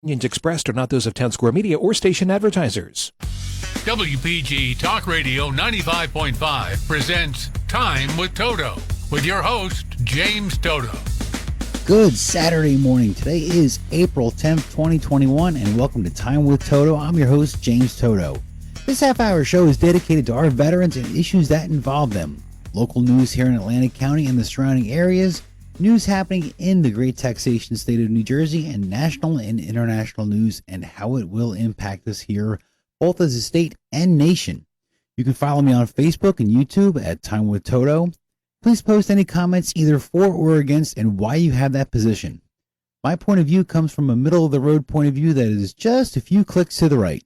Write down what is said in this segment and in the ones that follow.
Opinions expressed are not those of Town Square Media or station advertisers. WPG Talk Radio 95.5 presents Time with Toto with your host, James Toto. Good Saturday morning. Today is April 10th, 2021, and welcome to Time with Toto. I'm your host, James Toto. This half-hour show is dedicated to our veterans and issues that involve them. Local news here in Atlantic County and the surrounding areas, news happening in the great taxation state of New Jersey, and national and international news and how it will impact us here, both as a state and nation. You can follow me on Facebook and YouTube at Time with Toto. Please post any comments either for or against and why you have that position. My point of view comes from a middle-of-the-road point of view that is just a few clicks to the right.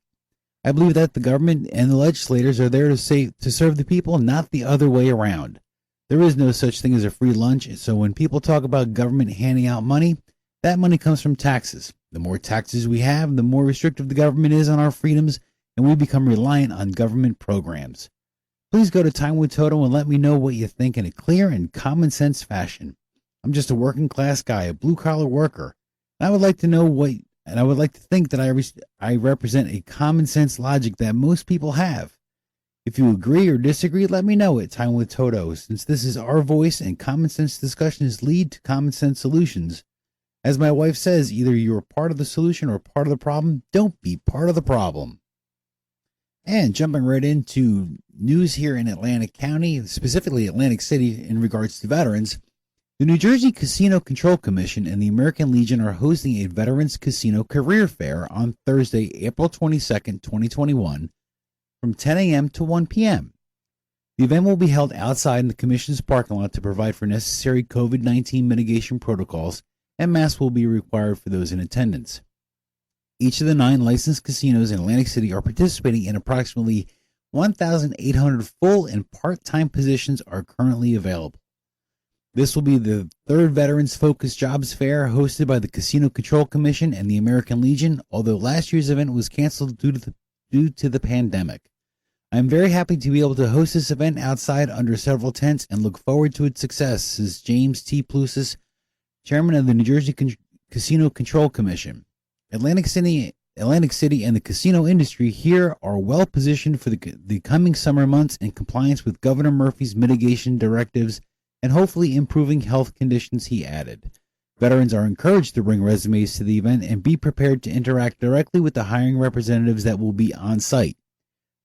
I believe that the government and the legislators are there to serve the people, not the other way around. There is no such thing as a free lunch, so when people talk about government handing out money, that money comes from taxes. The more taxes we have, the more restrictive the government is on our freedoms, and we become reliant on government programs. Please go to Time with Toto and let me know what you think in a clear and common sense fashion. I'm just a working class guy, a blue collar worker, and I would like to think that I represent a common sense logic that most people have. If you agree or disagree, let me know at Time with Toto, since this is our voice and common sense discussions lead to common sense solutions. As my wife says, either you're part of the solution or part of the problem. Don't be part of the problem. And jumping right into news here in Atlantic County, specifically Atlantic City in regards to veterans, the New Jersey Casino Control Commission and the American Legion are hosting a Veterans Casino Career Fair on Thursday, April 22nd, 2021, from 10 a.m. to 1 p.m. The event will be held outside in the Commission's parking lot to provide for necessary COVID-19 mitigation protocols, and masks will be required for those in attendance. Each of the 9 licensed casinos in Atlantic City are participating, in approximately 1,800 full and part-time positions are currently available. This will be the third Veterans-focused jobs fair hosted by the Casino Control Commission and the American Legion, although last year's event was canceled due to the pandemic. I am very happy to be able to host this event outside under several tents and look forward to its success, says James T. Plousis, chairman of the New Jersey Casino Control Commission. Atlantic City and the casino industry here are well positioned for the coming summer months in compliance with Governor Murphy's mitigation directives and hopefully improving health conditions, he added. Veterans are encouraged to bring resumes to the event and be prepared to interact directly with the hiring representatives that will be on site.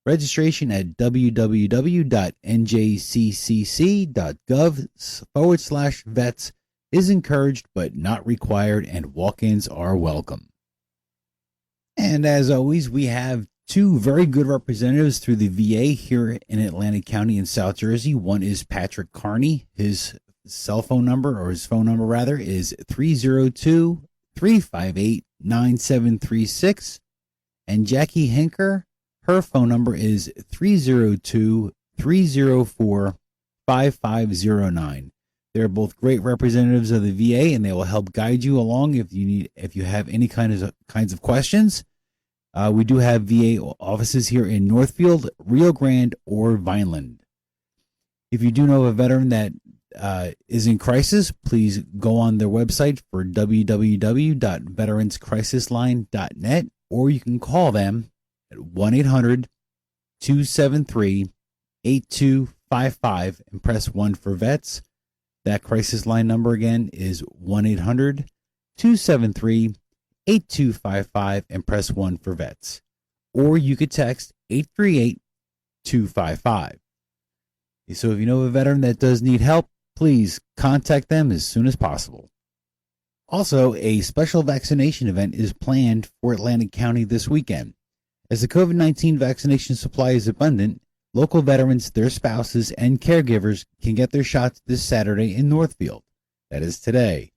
Registration at www.njccc.gov/vets is encouraged but not required, and walk-ins are welcome. And as always, we have 2 very good representatives through the VA here in Atlantic County in South Jersey. One is Patrick Carney. His phone number is 302-358-9736. And Jackie Hinker, her phone number is 302-304-5509. They're both great representatives of the VA, and they will help guide you along if you have any kinds of questions. We do have VA offices here in Northfield, Rio Grande, or Vineland. If you do know of a veteran that is in crisis, please go on their website for www.veteranscrisisline.net, or you can call them at 1-800-273-8255 and press 1 for vets. That crisis line number again is 1-800-273-8255 and press 1 for vets. Or you could text 838-255. So if you know a veteran that does need help, please contact them as soon as possible. Also, a special vaccination event is planned for Atlantic County this weekend. As the COVID-19 vaccination supply is abundant, local veterans, their spouses, and caregivers can get their shots this Saturday in Northfield. That is today.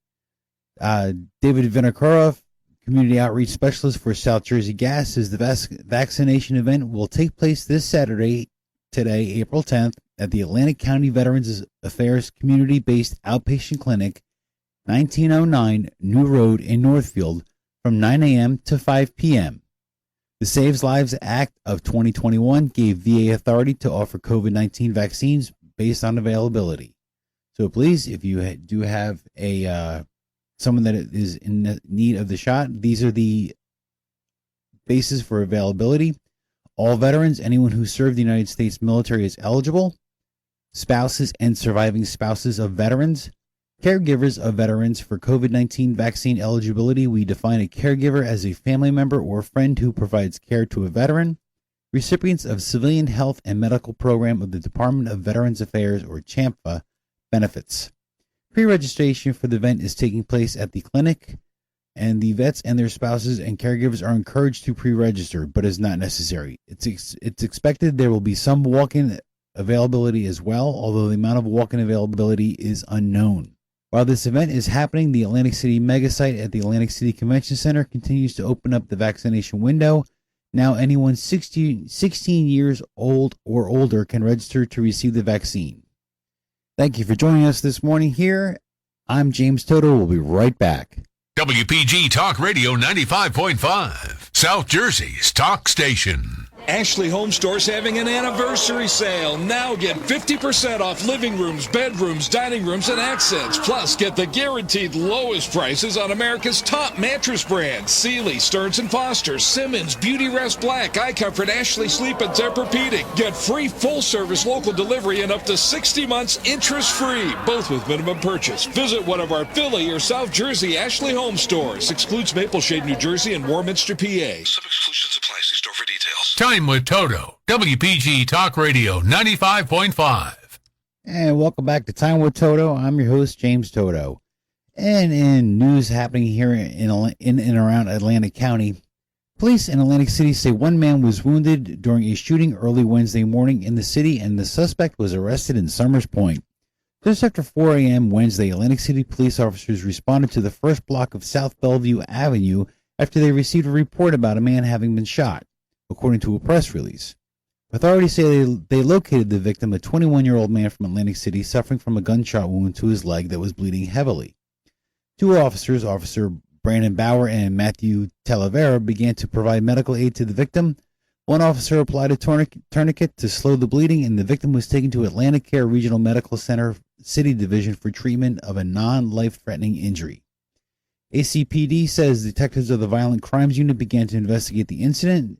David Vinokurov, Community Outreach Specialist for South Jersey Gas, says the vaccination event will take place this Saturday, today, April 10th, at the Atlantic County Veterans Affairs Community-Based Outpatient Clinic, 1909 New Road in Northfield, from 9 a.m. to 5 p.m. The Saves Lives Act of 2021 gave VA authority to offer COVID-19 vaccines based on availability. So please, if you do have someone that is in need of the shot, these are the basis for availability. All veterans, anyone who served the United States military is eligible. Spouses and surviving spouses of veterans. Caregivers of veterans. For COVID-19 vaccine eligibility, we define a caregiver as a family member or friend who provides care to a veteran. Recipients of Civilian Health and Medical Program of the Department of Veterans Affairs, or CHAMPA, benefits. Pre-registration for the event is taking place at the clinic, and the vets and their spouses and caregivers are encouraged to pre-register, but is not necessary. It's expected there will be some walk-in availability as well, although the amount of walk-in availability is unknown. While this event is happening, the Atlantic City mega site at the Atlantic City Convention Center continues to open up the vaccination window. Now anyone 16 years old or older can register to receive the vaccine. Thank you for joining us this morning here. I'm James Toto. We'll be right back. WPG Talk Radio 95.5, South Jersey's talk station. Ashley Home Store's having an anniversary sale. Now get 50% off living rooms, bedrooms, dining rooms, and accents. Plus, get the guaranteed lowest prices on America's top mattress brands. Sealy, Stearns & Foster, Simmons, Beauty Rest Black, iComfort, Ashley Sleep, and Tempur-Pedic. Get free full-service local delivery and up to 60 months interest-free, both with minimum purchase. Visit one of our Philly or South Jersey Ashley Home Stores. Excludes Mapleshade, New Jersey, and Warminster, PA. Some exclusions apply. See store for details. Time with Toto, WPG Talk Radio 95.5. And welcome back to Time with Toto. I'm your host, James Toto. And in news happening here in and around Atlantic County, police in Atlantic City say one man was wounded during a shooting early Wednesday morning in the city, and the suspect was arrested in Summers Point. Just after 4 a.m. Wednesday, Atlantic City police officers responded to the first block of South Bellevue Avenue after they received a report about a man having been shot, according to a press release. Authorities say they located the victim, a 21-year-old man from Atlantic City, suffering from a gunshot wound to his leg that was bleeding heavily. Two officers, Officer Brandon Bauer and Matthew Talavera, began to provide medical aid to the victim. One officer applied a tourniquet to slow the bleeding, and the victim was taken to Atlantic Care Regional Medical Center City Division for treatment of a non-life-threatening injury. ACPD says detectives of the Violent Crimes Unit began to investigate the incident.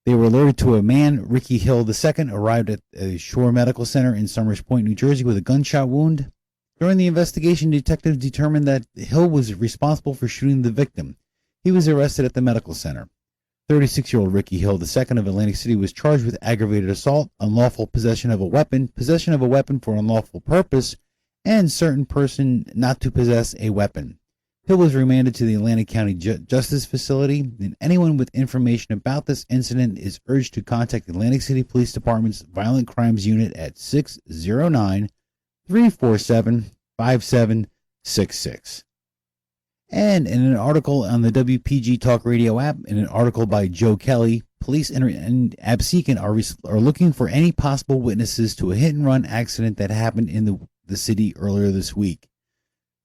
They were alerted to a man, Ricky Hill II, arrived at a Shore Medical Center in Summers Point, New Jersey, with a gunshot wound. During the investigation, detectives determined that Hill was responsible for shooting the victim. He was arrested at the medical center. 36-year-old Ricky Hill II of Atlantic City was charged with aggravated assault, unlawful possession of a weapon for unlawful purpose, and certain person not to possess a weapon. Hill was remanded to the Atlantic County Justice Facility, and anyone with information about this incident is urged to contact the Atlantic City Police Department's Violent Crimes Unit at 609-347-5766. And in an article on the WPG Talk Radio app, in an article by Joe Kelly, police and Absecon are looking for any possible witnesses to a hit-and-run accident that happened in the city earlier this week.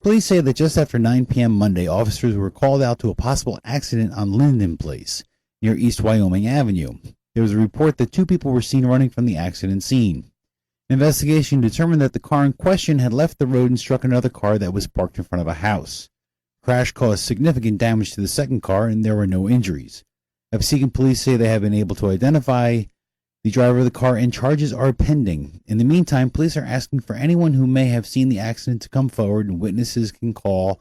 Police say that just after 9 p.m. Monday, officers were called out to a possible accident on Linden Place, near East Wyoming Avenue. There was a report that two people were seen running from the accident scene. An investigation determined that the car in question had left the road and struck another car that was parked in front of a house. The crash caused significant damage to the second car, and there were no injuries. Absecon police say they have been able to identify the driver of the car, and charges are pending. In the meantime, police are asking for anyone who may have seen the accident to come forward, and witnesses can call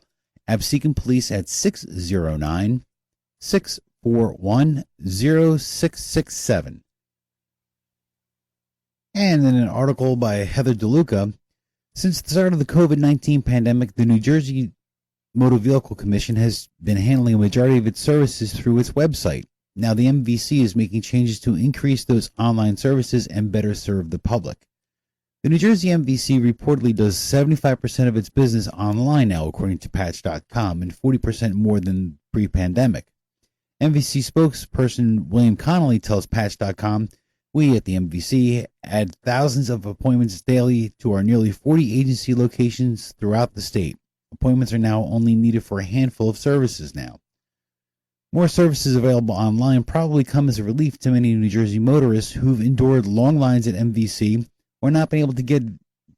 Absecon Police at 609-641-0667. And in an article by Heather DeLuca, since the start of the COVID-19 pandemic, the New Jersey Motor Vehicle Commission has been handling a majority of its services through its website. Now the MVC is making changes to increase those online services and better serve the public. The New Jersey MVC reportedly does 75% of its business online now, according to Patch.com, and 40% more than pre-pandemic. MVC spokesperson William Connolly tells Patch.com, "We at the MVC add thousands of appointments daily to our nearly 40 agency locations throughout the state. Appointments are now only needed for a handful of services now. More services available online probably come as a relief to many New Jersey motorists who've endured long lines at MVC or not been able to get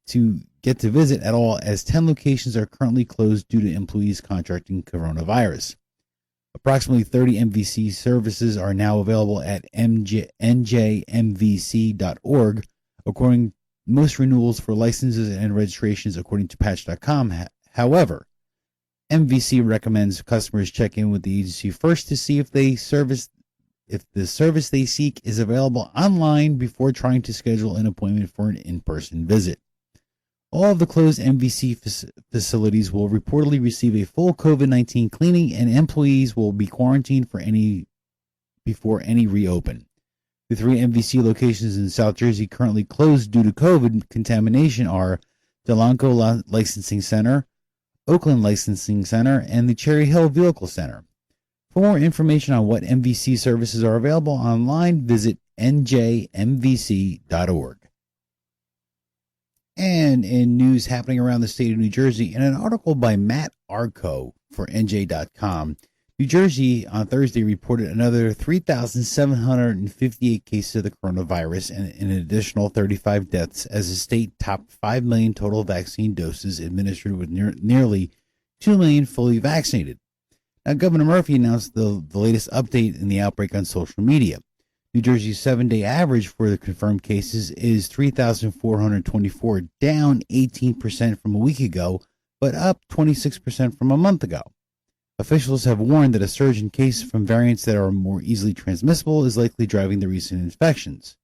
to visit at all, as 10 locations are currently closed due to employees contracting coronavirus." Approximately 30 MVC services are now available at njmvc.org. According most renewals for licenses and registrations according to patch.com. However, MVC recommends customers check in with the agency first to see if the service they seek is available online before trying to schedule an appointment for an in-person visit. All of the closed MVC facilities will reportedly receive a full COVID-19 cleaning, and employees will be quarantined before any reopen. The 3 MVC locations in South Jersey currently closed due to COVID contamination are Delanco Licensing Center, Oakland Licensing Center, and the Cherry Hill Vehicle Center. For more information on what MVC services are available online, visit njmvc.org. And in news happening around the state of New Jersey, in an article by Matt Arco for NJ.com, New Jersey on Thursday reported another 3,758 cases of the coronavirus and an additional 35 deaths as the state topped 5 million total vaccine doses administered with nearly 2 million fully vaccinated. Now, Governor Murphy announced the latest update in the outbreak on social media. New Jersey's 7-day average for the confirmed cases is 3,424, down 18% from a week ago, but up 26% from a month ago. Officials have warned that a surge in cases from variants that are more easily transmissible is likely driving the recent infections.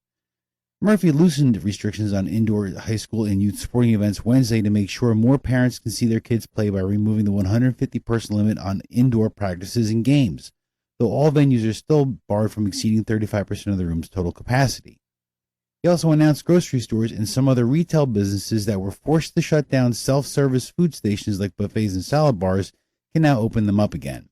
Murphy loosened restrictions on indoor high school and youth sporting events Wednesday to make sure more parents can see their kids play by removing the 150-person limit on indoor practices and games, though all venues are still barred from exceeding 35% of the room's total capacity. He also announced grocery stores and some other retail businesses that were forced to shut down self-service food stations like buffets and salad bars can now open them up again.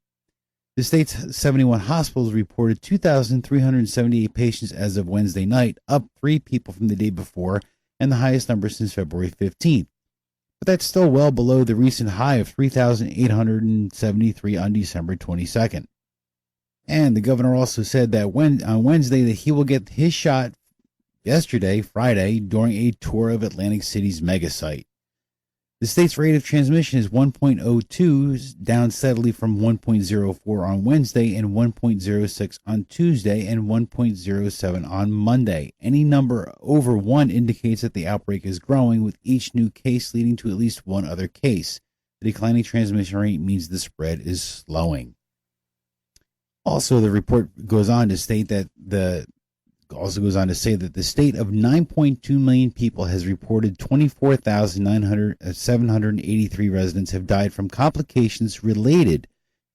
The state's 71 hospitals reported 2,378 patients as of Wednesday night, up 3 people from the day before and the highest number since February 15th. But that's still well below the recent high of 3,873 on December 22nd. And the governor also said that on Wednesday that he will get his shot yesterday, Friday, during a tour of Atlantic City's mega site. The state's rate of transmission is 1.02, down steadily from 1.04 on Wednesday and 1.06 on Tuesday and 1.07 on Monday. Any number over 1 indicates that the outbreak is growing, with each new case leading to at least one other case. The declining transmission rate means the spread is slowing. Also, the report goes on to state that the state of 9.2 million people has reported 24,783 residents have died from complications related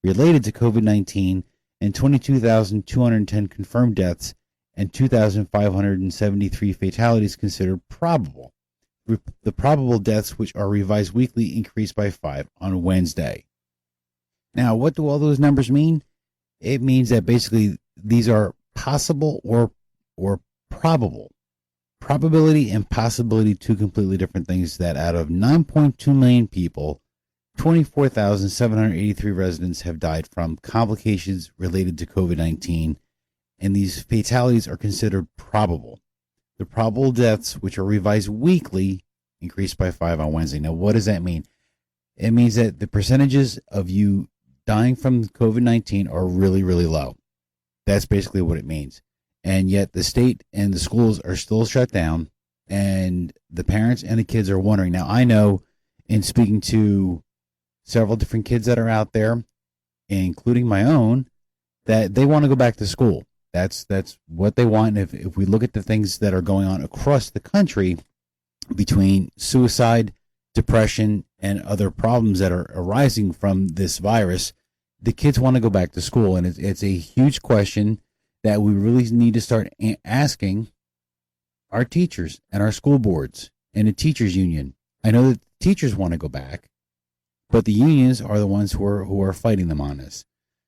to COVID-19, and 22,210 confirmed deaths and 2,573 fatalities considered probable. The probable deaths, which are revised weekly, increased by 5 on Wednesday. Now, what do all those numbers mean? It means that basically these are possible or probable. Probability and possibility, two completely different things. That out of 9.2 million people, 24,783 residents have died from complications related to COVID-19, and these fatalities are considered probable. The probable deaths, which are revised weekly, increased by 5 on Wednesday. Now, what does that mean? It means that the percentages of you dying from COVID-19 are really, really low. That's basically what it means. And yet the state and the schools are still shut down, and the parents and the kids are wondering. Now, I know in speaking to several different kids that are out there, including my own, that they want to go back to school. That's what they want. If we look at the things that are going on across the country between suicide, depression, and other problems that are arising from this virus, the kids want to go back to school. And it's a huge question that we really need to start asking our teachers and our school boards and the teachers union. I know that teachers want to go back, but the unions are the ones who are fighting them on this.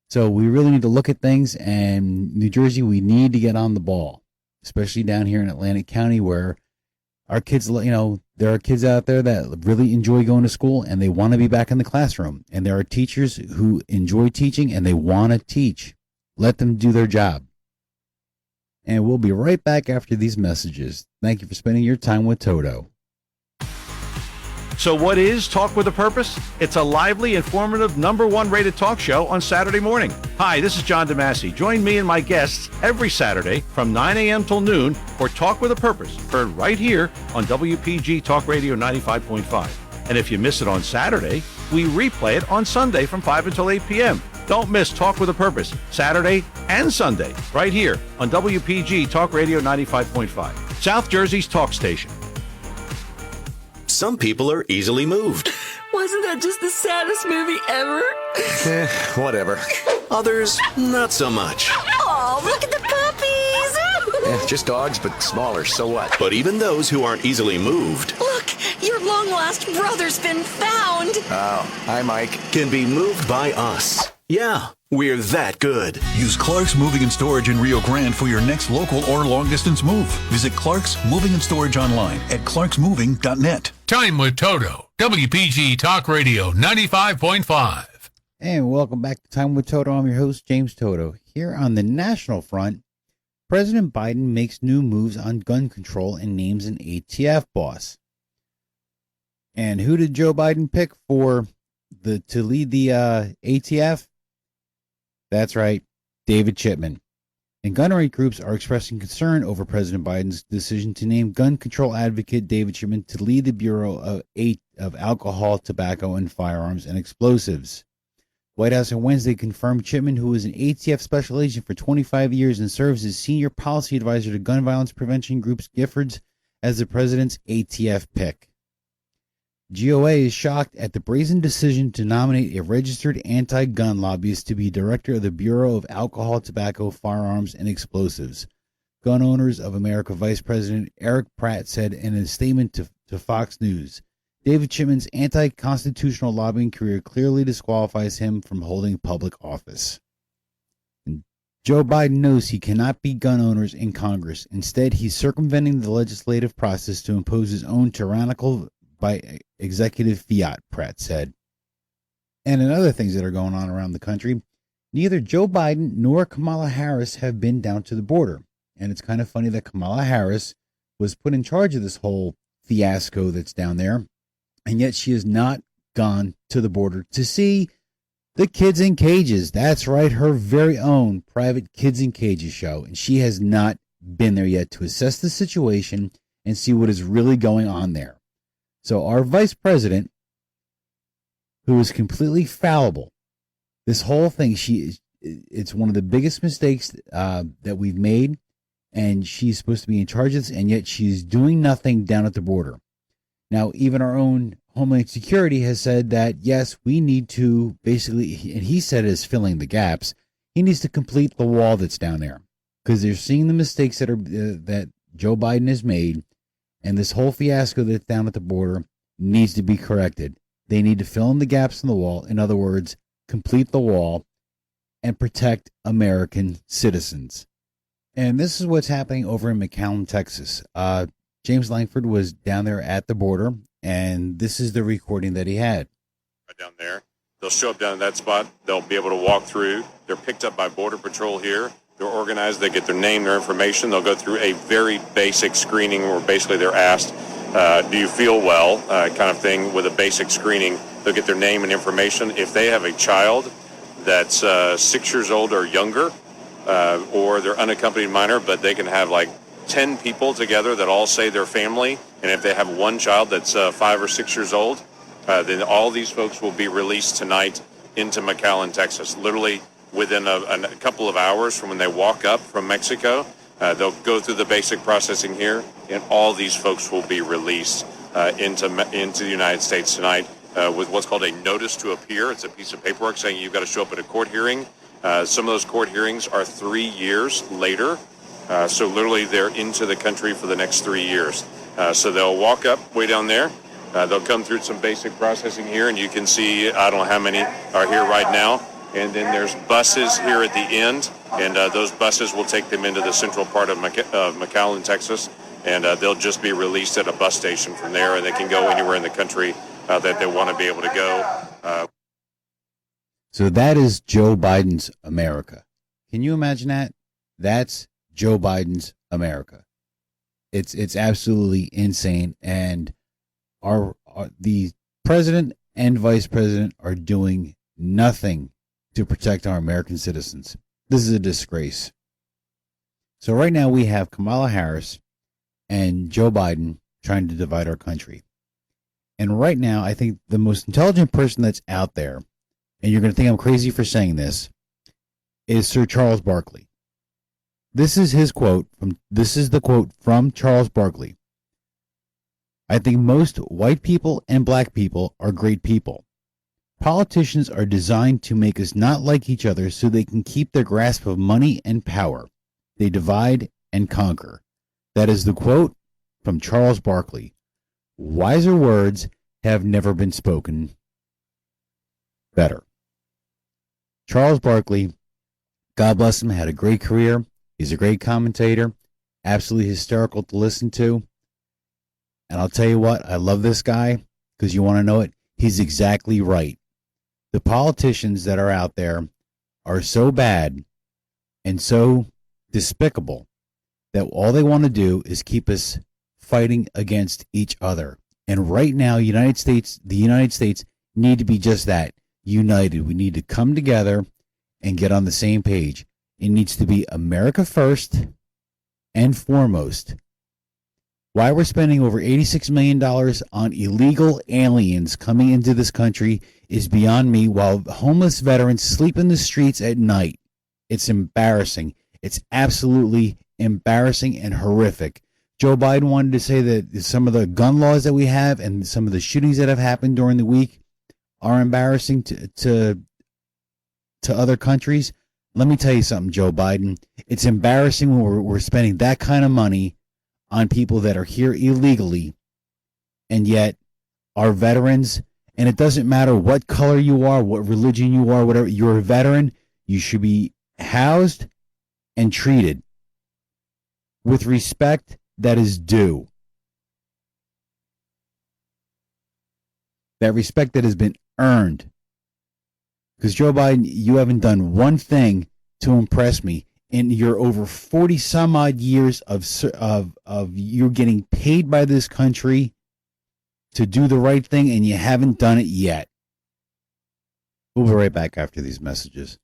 So we really need to look at things, and New Jersey, we need to get on the ball, especially down here in Atlantic County, where our kids, there are kids out there that really enjoy going to school and they want to be back in the classroom. And there are teachers who enjoy teaching and they want to teach. Let them do their job. And we'll be right back after these messages. Thank you for spending your time with Toto. So what is Talk with a Purpose? It's a lively, informative, #1 rated talk show on Saturday morning. Hi, this is John DeMasi. Join me and my guests every Saturday from 9 a.m. till noon for Talk with a Purpose, heard right here on WPG Talk Radio 95.5. And if you miss it on Saturday, we replay it on Sunday from 5 until 8 p.m. Don't miss Talk with a Purpose, Saturday and Sunday, right here on WPG Talk Radio 95.5, South Jersey's talk station. Some people are easily moved. Wasn't that just the saddest movie ever? Whatever. Others, not so much. Oh, look at the puppies! Just dogs, but smaller, so what? But even those who aren't easily moved... Look, your long-lost brother's been found! Oh, hi, Mike. Can be moved by us. Yeah, we're that good. Use Clark's Moving and Storage in Rio Grande for your next local or long-distance move. Visit Clark's Moving and Storage online at clarksmoving.net. Time with Toto, WPG Talk Radio 95.5. And welcome back to Time with Toto. I'm your host, James Toto. Here on the national front, President Biden makes new moves on gun control and names an ATF boss. And who did Joe Biden pick to lead the ATF? That's right, David Chipman. And gun right groups are expressing concern over President Biden's decision to name gun control advocate David Chipman to lead the Bureau of Alcohol, Tobacco, and Firearms and Explosives. White House on Wednesday confirmed Chipman, who was an ATF special agent for 25 years and serves as senior policy advisor to gun violence prevention groups Giffords, as the president's ATF pick. GOA is shocked at the brazen decision to nominate a registered anti-gun lobbyist to be director of the Bureau of Alcohol, Tobacco, Firearms, and Explosives. Gun Owners of America Vice President Eric Pratt said in a statement to Fox News, David Chipman's anti-constitutional lobbying career clearly disqualifies him from holding public office. And Joe Biden knows he cannot beat gun owners in Congress. Instead, he's circumventing the legislative process to impose his own tyrannical by executive fiat, Pratt said. And in other things that are going on around the country, neither Joe Biden nor Kamala Harris have been down to the border. And it's kind of funny that Kamala Harris was put in charge of this whole fiasco that's down there, and yet she has not gone to the border to see the Kids in Cages. That's right, her very own private Kids in Cages show. And she has not been there yet to assess the situation and see what is really going on there. So our vice president, who is completely fallible, this whole thing, it's one of the biggest mistakes that we've made, and she's supposed to be in charge of this, and yet she's doing nothing down at the border. Now, even our own Homeland Security has said that, yes, we need to basically, and he said is filling the gaps, he needs to complete the wall that's down there, because they're seeing the mistakes that Joe Biden has made. And this whole fiasco that's down at the border needs to be corrected. They need to fill in the gaps in the wall. In other words, complete the wall and protect American citizens. And this is what's happening over in McAllen, Texas. James Langford was down there at the border, and this is the recording that he had. Right down there. They'll show up down at that spot. They'll be able to walk through. They're picked up by Border Patrol here. They're organized. They get their name, their information. They'll go through a very basic screening where basically they're asked, do you feel well, kind of thing, with a basic screening. They'll get their name and information. If they have a child that's 6 years old or younger, or they're unaccompanied minor, but they can have like 10 people together that all say they're family. And if they have one child that's 5 or 6 years old, then all these folks will be released tonight into McAllen, Texas. Literally, within a couple of hours from when they walk up from Mexico, they'll go through the basic processing here, and all these folks will be released into the United States tonight with what's called a notice to appear. It's a piece of paperwork saying you've got to show up at a court hearing. Some of those court hearings are 3 years later, so literally they're into the country for the next 3 years. So they'll walk up way down there. They'll come through some basic processing here, and you can see, I don't know how many are here right now. And then there's buses here at the end, and those buses will take them into the central part of McAllen, Texas, and they'll just be released at a bus station from there, and they can go anywhere in the country that they want to be able to go. So that is Joe Biden's America. Can you imagine that? That's Joe Biden's America. It's absolutely insane, and our the president and vice president are doing nothing to protect our American citizens. This is a disgrace. So right now we have Kamala Harris and Joe Biden trying to divide our country. And right now, I think the most intelligent person that's out there, and you're going to think I'm crazy for saying this, is Sir Charles Barkley. This is the quote from Charles Barkley. I think most white people and black people are great people. Politicians are designed to make us not like each other so they can keep their grasp of money and power. They divide and conquer. That is the quote from Charles Barkley. Wiser words have never been spoken better. Charles Barkley, God bless him, had a great career. He's a great commentator, absolutely hysterical to listen to. And I'll tell you what, I love this guy because you want to know it. He's exactly right. The politicians that are out there are so bad and so despicable that all they want to do is keep us fighting against each other. And right now, the United States need to be just that, united. We need to come together and get on the same page. It needs to be America first and foremost. Why we're spending over $86 million on illegal aliens coming into this country is beyond me, while homeless veterans sleep in the streets at night. It's embarrassing. It's absolutely embarrassing and horrific. Joe Biden wanted to say that some of the gun laws that we have and some of the shootings that have happened during the week are embarrassing to other countries. Let me tell you something, Joe Biden. It's embarrassing when we're spending that kind of money on people that are here illegally, and yet our veterans, and it doesn't matter what color you are, what religion you are, whatever, you're a veteran, you should be housed and treated with respect that is due. That respect that has been earned. Because Joe Biden, you haven't done one thing to impress me in your over 40 some odd years of you getting paid by this country to do the right thing, and you haven't done it yet. We'll be right back after these messages.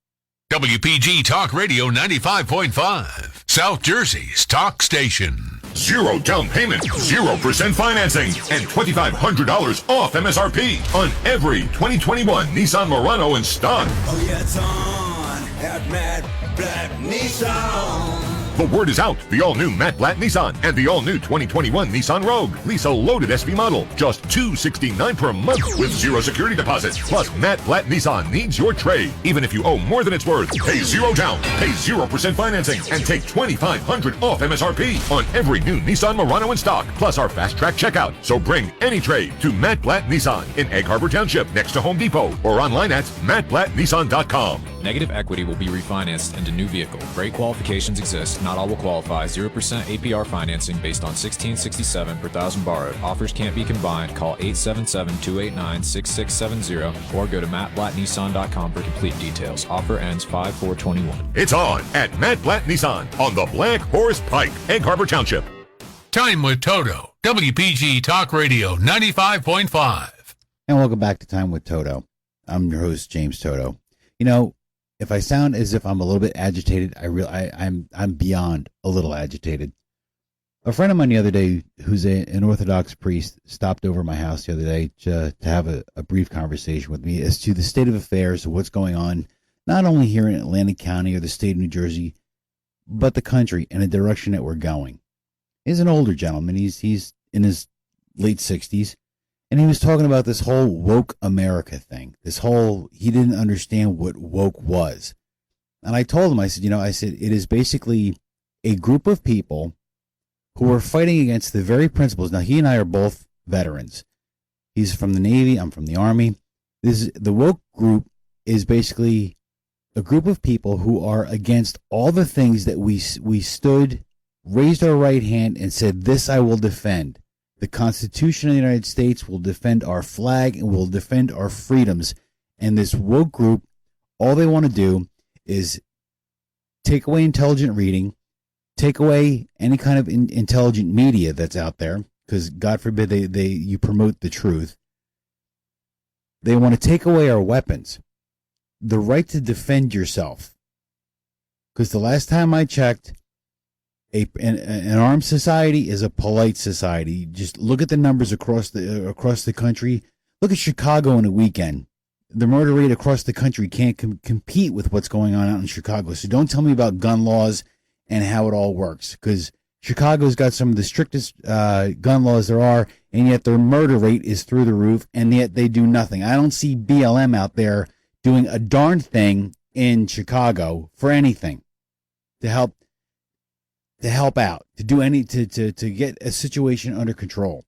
WPG Talk Radio 95.5, South Jersey's talk station. Zero down payment, 0% financing, and $2,500 off MSRP on every 2021 Nissan Murano in stock. Oh yeah, it's on at Matt Blatt Nissan. The word is out. The all-new Matt Blatt Nissan and the all-new 2021 Nissan Rogue. Lease a loaded SV model. Just $269 per month with zero security deposit. Plus, Matt Blatt Nissan needs your trade. Even if you owe more than it's worth, pay zero down, pay 0% financing, and take $2,500 off MSRP on every new Nissan Murano in stock. Plus our fast-track checkout. So bring any trade to Matt Blatt Nissan in Egg Harbor Township next to Home Depot or online at mattblattnissan.com. Negative equity will be refinanced into new vehicle. Rate qualifications exist. Not all will qualify. 0% APR financing based on 1667 per thousand borrowed. Offers can't be combined. Call 877-289-6670 or go to mattblattnissan.com for complete details. Offer ends 5/4/21. It's on at Matt Blatt Nissan on the Black Horse Pike, Egg Harbor Township. Time with Toto. WPG Talk Radio 95.5. And welcome back to Time with Toto. I'm your host, James Toto. You know, if I sound as if I'm a little bit agitated, I'm beyond a little agitated. A friend of mine the other day, who's an Orthodox priest, stopped over my house the other day to have a brief conversation with me as to the state of affairs of what's going on, not only here in Atlantic County or the state of New Jersey, but the country and the direction that we're going. He's an older gentleman. He's in his late 60s. And he was talking about this whole woke America thing. He didn't understand what woke was. And I told him, I said, it is basically a group of people who are fighting against the very principles. Now, he and I are both veterans. He's from the Navy. I'm from the Army. The woke group is basically a group of people who are against all the things that we stood, raised our right hand, and said, this I will defend. The Constitution of the United States will defend our flag and will defend our freedoms. And this woke group, all they want to do is take away intelligent reading, take away any kind of intelligent media that's out there, because God forbid you promote the truth. They want to take away our weapons, the right to defend yourself. Because the last time I checked, an armed society is a polite society. Just look at the numbers across the country. Look at Chicago in a weekend. The murder rate across the country can't compete with what's going on out in Chicago. So don't tell me about gun laws and how it all works, because Chicago's got some of the strictest gun laws there are, and yet their murder rate is through the roof, and yet they do nothing. I don't see BLM out there doing a darn thing in Chicago for anything to help out, to do to get a situation under control.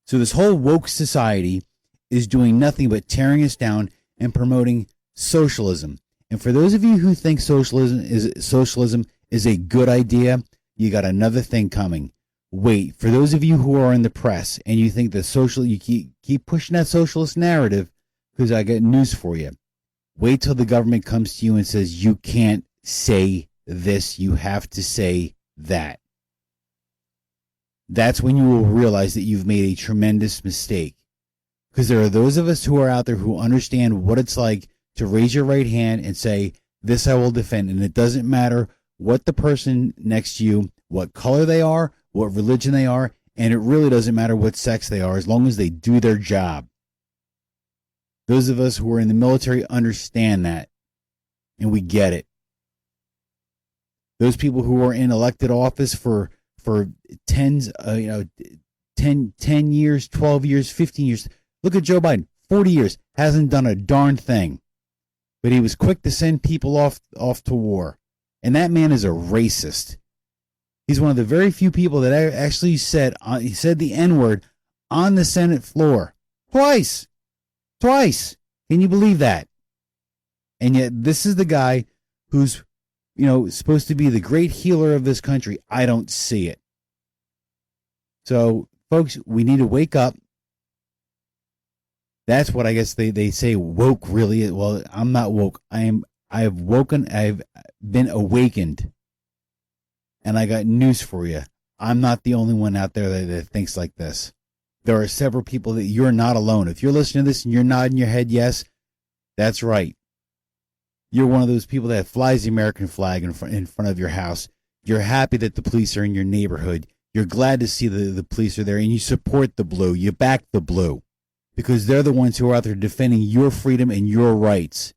So this whole woke society is doing nothing but tearing us down and promoting socialism. And for those of you who think socialism is a good idea, you got another thing coming. Wait, for those of you who are in the press and you think that you keep pushing that socialist narrative, because I got news for you. Wait till the government comes to you and says, you can't say this, you have to say that. That's when you will realize that you've made a tremendous mistake. Because there are those of us who are out there who understand what it's like to raise your right hand and say, this I will defend. And it doesn't matter what the person next to you, what color they are, what religion they are, and it really doesn't matter what sex they are, as long as they do their job. Those of us who are in the military understand that, and we get it. Those people who are in elected office for 10 years, 12 years, 15 years. Look at Joe Biden, 40 years, hasn't done a darn thing. But he was quick to send people off to war. And that man is a racist. He's one of the very few people that actually said the N-word on the Senate floor. Twice. Can you believe that? And yet this is the guy who's, supposed to be the great healer of this country. I don't see it. So, folks, we need to wake up. That's what I guess they say woke really is. Well, I'm not woke. I've been awakened. And I got news for you. I'm not the only one out there that thinks like this. There are several people that you're not alone. If you're listening to this and you're nodding your head yes, that's right. You're one of those people that flies the American flag in front of your house. You're happy that the police are in your neighborhood. You're glad to see the police are there, and you support the blue. You back the blue because they're the ones who are out there defending your freedom and your rights.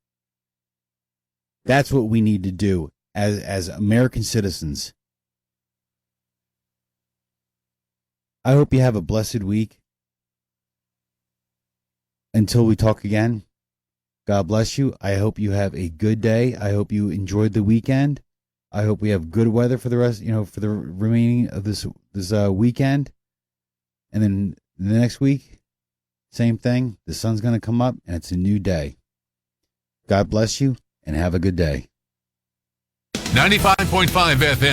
That's what we need to do as American citizens. I hope you have a blessed week. Until we talk again, God bless you. I hope you have a good day. I hope you enjoyed the weekend. I hope we have good weather for the rest, for the remaining of this weekend. And then the next week, same thing. The sun's going to come up and it's a new day. God bless you and have a good day. 95.5 FM.